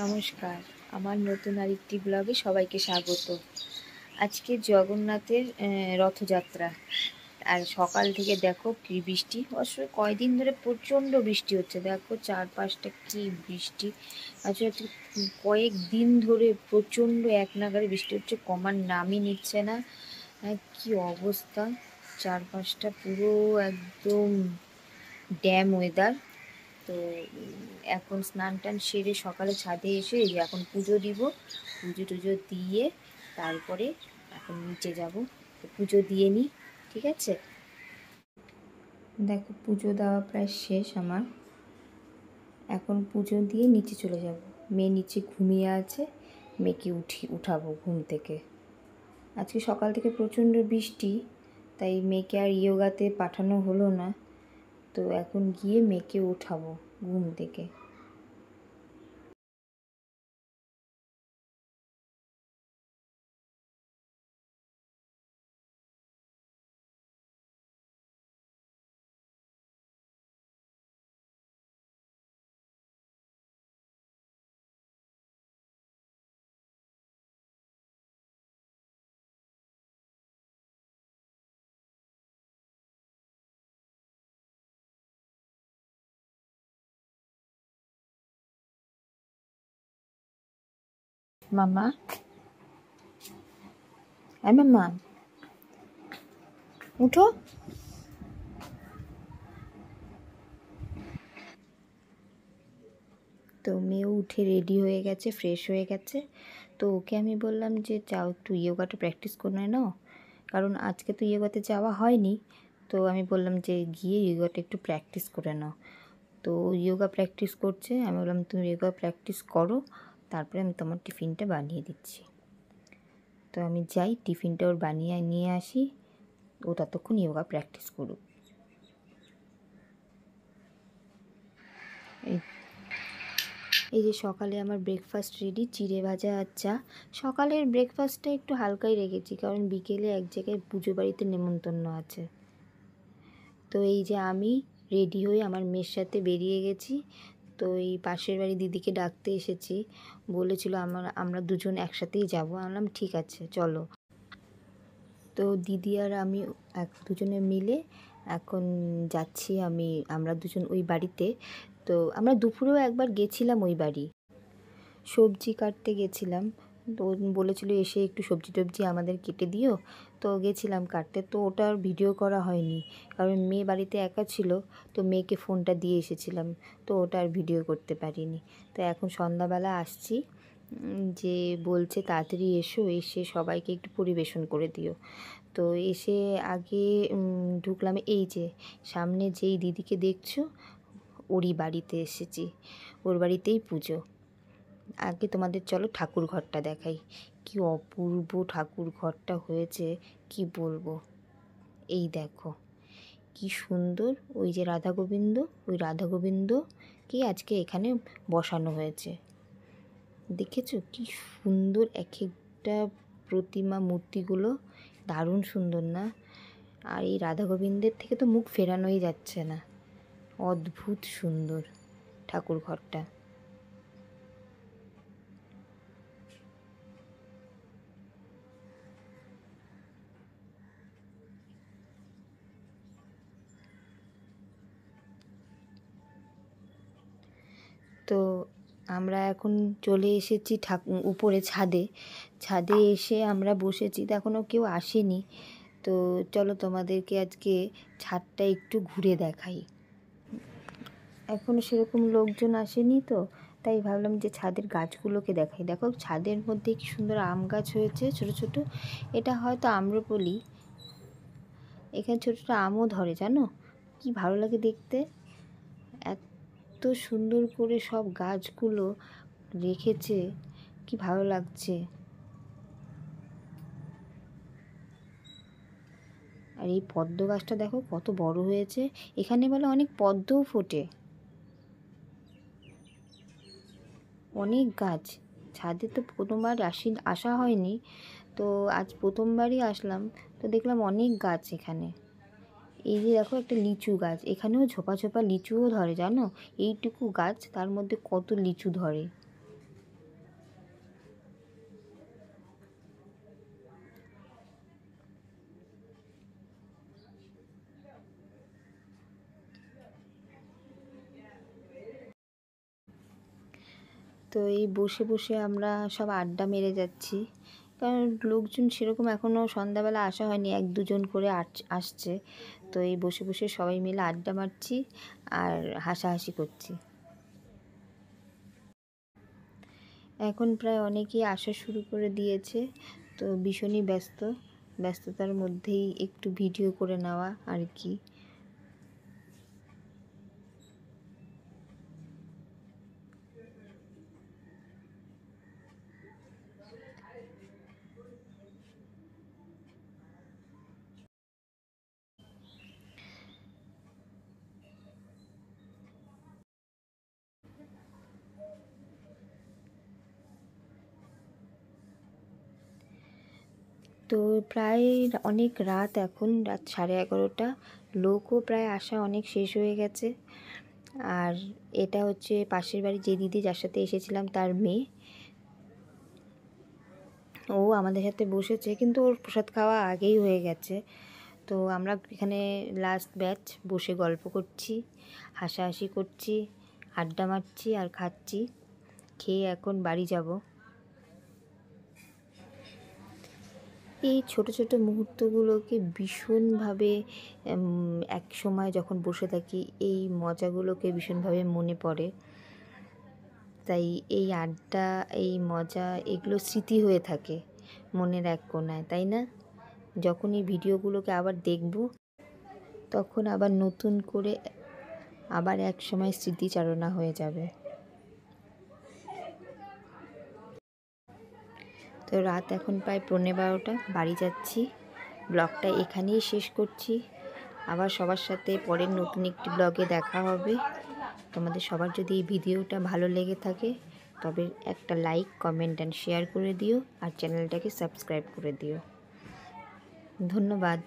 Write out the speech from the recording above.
নমস্কার, আমার নতুন আরেকটি ব্লগে সবাইকে স্বাগত। আজকে জগন্নাথের রথযাত্রা, আর সকাল থেকে দেখো কি বৃষ্টি। অবশ্য কয়দিন ধরে প্রচণ্ড বৃষ্টি হচ্ছে, দেখো চারপাশটা কি বৃষ্টি। আসলে কয়েক দিন ধরে প্রচণ্ড এক নাগাড়ে বৃষ্টি হচ্ছে, কমার নামই নিচ্ছে না। কি অবস্থা, চারপাশটা পুরো একদম ড্যাম ওয়েদার। তো এখন স্নান টান সেরে সকালে ছাদে এসে এই যে এখন পুজো দিব, পুজো টুজো দিয়ে তারপরে এখন নিচে যাব। তো পুজো দিয়ে নিই, ঠিক আছে? দেখো পুজো দেওয়া প্রায় শেষ আমার, এখন পুজো দিয়ে নিচে চলে যাব। মেয়ে নিচে ঘুমিয়ে আছে, মেয়েকে উঠাবো ঘুম থেকে। আজকে সকাল থেকে প্রচণ্ড বৃষ্টি, তাই মেয়েকে আর ইয়োগাতে পাঠানো হলো না। তো এখন গিয়ে মেয়েকে উঠাবো ঘুম থেকে। মামা, মামা উঠো। তো মেয়েও উঠে রেডি হয়ে গেছে, ফ্রেশ হয়ে গেছে। তো ওকে আমি বললাম যে যাও একটু ইয়োগাটা প্র্যাকটিস করে নাও, কারণ আজকে তো ইয়োগাতে যাওয়া হয়নি। তো আমি বললাম যে গিয়ে ইয়োগাটা একটু প্র্যাকটিস করে নাও। তো ইয়োগা প্র্যাকটিস করছে, আমি বললাম তুমি ইয়োগা প্র্যাকটিস করো, তারপরে আমি তোমার টিফিনটা বানিয়ে দিচ্ছি। তো আমি যাই টিফিনটা ওর বানিয়ে নিয়ে আসি, ও ততক্ষণ ইয়োগা প্র্যাকটিস করুক। এই যে সকালে আমার ব্রেকফাস্ট রেডি, চিড়ে ভাজা আর চা। সকালের ব্রেকফাস্টটা একটু হালকাই রেখেছি, কারণ বিকেলে এক জায়গায় পুজো বাড়িতে নেমন্তন্ন আছে। তো এই যে আমি রেডি হয়ে আমার মেয়ের সাথে বেরিয়ে গেছি। তো এই পাশের বাড়ি দিদিকে ডাকতে এসেছি, বলেছিল আমরা দুজন একসাথেই যাবো। বললাম ঠিক আছে চলো। তো দিদি আর আমি দুজনে মিলে এখন যাচ্ছি। আমরা দুজন ওই বাড়িতে। তো আমরা দুপুরেও একবার গেছিলাম ওই বাড়ি, সবজি কাটতে গেছিলাম। তো বলেছিল এসে একটু সবজি টবজি আমাদের কেটে দিও। তো গেছিলাম কাটতে, তো ওটার ভিডিও করা হয়নি, কারণ মেয়ে বাড়িতে একা ছিল। তো মেয়েকে ফোনটা দিয়ে এসেছিলাম, তো ওটা আর ভিডিও করতে পারিনি। তো এখন সন্ধ্যাবেলা আসছি, যে বলছে তাড়াতাড়ি এসো, এসে সবাইকে একটু পরিবেশন করে দিও। তো এসে আগে ঢুকলাম, এই যে সামনে যেই দিদিকে দেখছো ওরই বাড়িতে এসেছি, ওর বাড়িতেই পুজো। আগে তোমাদের চলো ঠাকুর ঘরটা দেখাই, কি অপূর্ব ঠাকুর ঘরটা হয়েছে, কি বলবো। এই দেখো কি সুন্দর, ওই যে রাধা গোবিন্দ, ওই রাধা গোবিন্দকে আজকে এখানে বসানো হয়েছে। দেখেছো কি সুন্দর এক একটা প্রতিমা, মূর্তিগুলো দারুণ সুন্দর না? আর এই রাধা গোবিন্দের থেকে তো মুখ ফেরানোই যাচ্ছে না, অদ্ভুত সুন্দর ঠাকুর ঘরটা। তো আমরা এখন চলে এসেছি উপরে ছাদে। ছাদে এসে আমরা বসেছি, তো এখনও কেউ আসেনি। তো চলো তোমাদেরকে আজকে ছাদটা একটু ঘুরে দেখাই। এখনও সেরকম লোকজন আসেনি, তো তাই ভাবলাম যে ছাদের গাছগুলোকে দেখাই। দেখো ছাদের মধ্যে কি সুন্দর আম গাছ হয়েছে, ছোট ছোট। এটা হয়তো আম্রপলি, এখানে ছোট ছোট আমও ধরে, জানো কি ভালো লাগে দেখতে। এত সুন্দর করে সব গাছগুলো রেখেছে, কি ভালো লাগছে। আর এই পদ্ম গাছটা দেখো কত বড় হয়েছে, এখানে বলে অনেক পদ্মও ফোটে, অনেক গাছ। ছাদে তো প্রথমবার আসা হয়নি, তো আজ প্রথমবারই আসলাম। তো দেখলাম অনেক গাছ এখানে। এই যে দেখো একটা লিচু গাছ, এখানেও ঝোপা ঝোপা লিচুও ধরে, জানো এইটুকু গাছ তার মধ্যে কত লিচু ধরে। তো এই বসে বসে আমরা সব আড্ডা মেরে যাচ্ছি, কারণ লোকজন সেরকম এখনও সন্ধ্যাবেলা আসা হয়নি, 1-2 জন করে আসছে। তো এই বসে বসে সবাই মিলে আড্ডা মারছি আর হাসাহাসি করছি। এখন প্রায় অনেকেই আসা শুরু করে দিয়েছে, তো ভীষণই ব্যস্ততার মধ্যেই একটু ভিডিও করে নেওয়া আর কি। তো প্রায় অনেক রাত, এখন রাত 11:30, লোকও প্রায় আসা অনেক শেষ হয়ে গেছে। আর এটা হচ্ছে পাশের বাড়ি যে দিদি যার সাথে এসেছিলাম তার মেয়ে, ও আমাদের সাথে বসেছে, কিন্তু ওর প্রসাদ খাওয়া আগেই হয়ে গেছে। তো আমরা এখানে লাস্ট ব্যাচ বসে গল্প করছি, হাসাহাসি করছি, আড্ডা মারছি আর খাচ্ছি। খেয়ে এখন বাড়ি যাব। এই ছোট ছোট মুহূর্তগুলোকে ভীষণভাবে এক সময় যখন বসে থাকি এই মজাগুলোকে ভীষণভাবে মনে পড়ে। তাই এই আড্ডা, এই মজা, এগুলো স্মৃতি হয়ে থাকে মনের এক কোণায়, তাই না? যখন এই ভিডিওগুলোকে আবার দেখব, তখন আবার নতুন করে আবার এক সময় স্মৃতিচারণা হয়ে যাবে। তো রাত এখন প্রায় 11:15, বাড়ি যাচ্ছি। ব্লগটা এখানেই শেষ করছি। আবার সবার সাথে পরের নতুন একটি ব্লগে দেখা হবে। তোমাদের সবার যদি এই ভিডিওটা ভালো লেগে থাকে তবে একটা লাইক, কমেন্ট অ্যান্ড শেয়ার করে দিও আর চ্যানেলটাকে সাবস্ক্রাইব করে দিও। ধন্যবাদ।